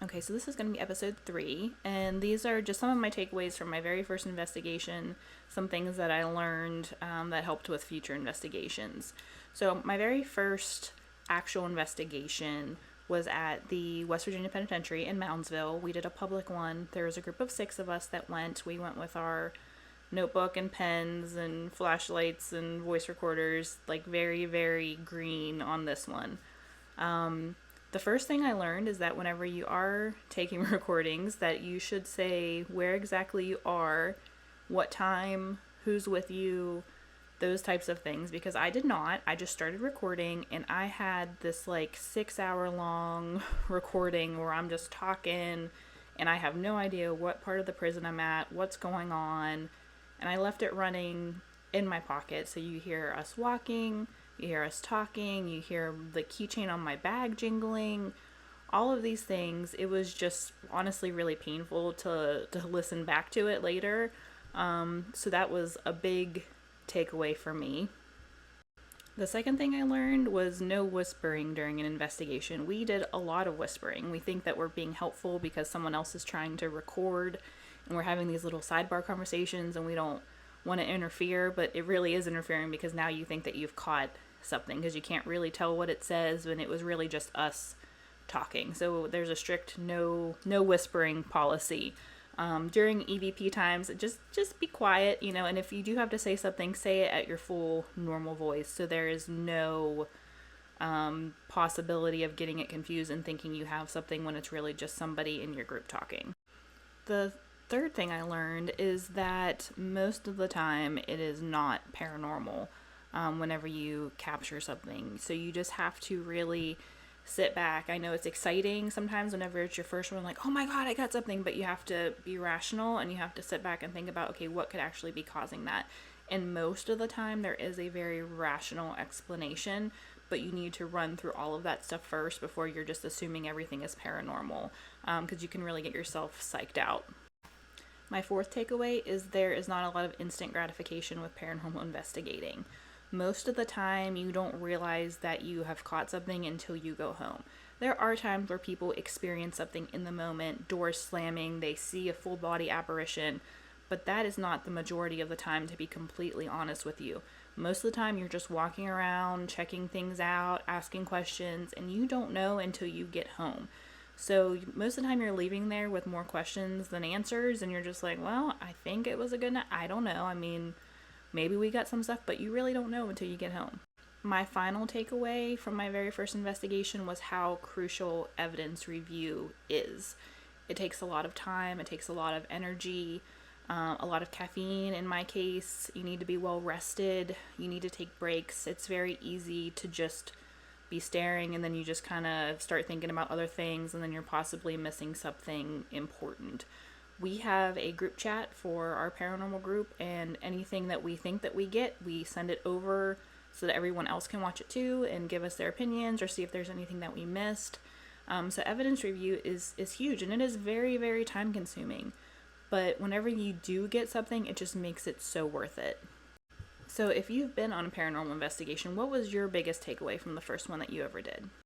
Okay, so this is going to be episode 3, and these are just some of my takeaways from my very first investigation, some things that I learned that helped with future investigations. So, my very first actual investigation was at the West Virginia Penitentiary in Moundsville. We did a public one. There was a group of 6 of us that went. We went with our notebook and pens and flashlights and voice recorders, like very, very green on this one. The first thing I learned is that whenever you are taking recordings, that you should say where exactly you are, what time, who's with you, those types of things, because I did not. I just started recording and I had this like 6 hour long recording where I'm just talking and I have no idea what part of the prison I'm at, what's going on, and I left it running in my pocket. So you hear us walking, you hear us talking, you hear the keychain on my bag jingling, all of these things. It was just honestly really painful to listen back to it later. So that was a big takeaway for me. The second thing I learned was no whispering during an investigation. We did a lot of whispering. We think that we're being helpful because someone else is trying to record and we're having these little sidebar conversations and we don't want to interfere, but it really is interfering because now you think that you've caught something because you can't really tell what it says when it was really just us talking. So there's a strict no whispering policy. During EVP times, just be quiet, and if you do have to say something, say it at your full normal voice, so there is no possibility of getting it confused and thinking you have something when it's really just somebody in your group talking. The third thing I learned is that most of the time it is not paranormal whenever you capture something. So you just have to really sit back. I know it's exciting sometimes whenever it's your first one, like, oh my god, I got something, but you have to be rational and you have to sit back and think about, okay, what could actually be causing that? And most of the time there is a very rational explanation, but you need to run through all of that stuff first before you're just assuming everything is paranormal, because you can really get yourself psyched out. My fourth takeaway is there is not a lot of instant gratification with paranormal investigating. Most of the time, you don't realize that you have caught something until you go home. There are times where people experience something in the moment, doors slamming, they see a full body apparition, but that is not the majority of the time, to be completely honest with you. Most of the time, you're just walking around, checking things out, asking questions, and you don't know until you get home. So most of the time you're leaving there with more questions than answers, and you're just like, well, I think it was a good night. I don't know. I mean, maybe we got some stuff, but you really don't know until you get home. My final takeaway from my very first investigation was how crucial evidence review is. It takes a lot of time, it takes a lot of energy, a lot of caffeine in my case. You need to be well rested, you need to take breaks. It's very easy to just be staring and then you just kind of start thinking about other things and then you're possibly missing something important. We have a group chat for our paranormal group, and anything that we think that we get, we send it over so that everyone else can watch it too and give us their opinions or see if there's anything that we missed. So evidence review is huge, and it is very, very time consuming. But whenever you do get something, it just makes it so worth it. So if you've been on a paranormal investigation, what was your biggest takeaway from the first one that you ever did?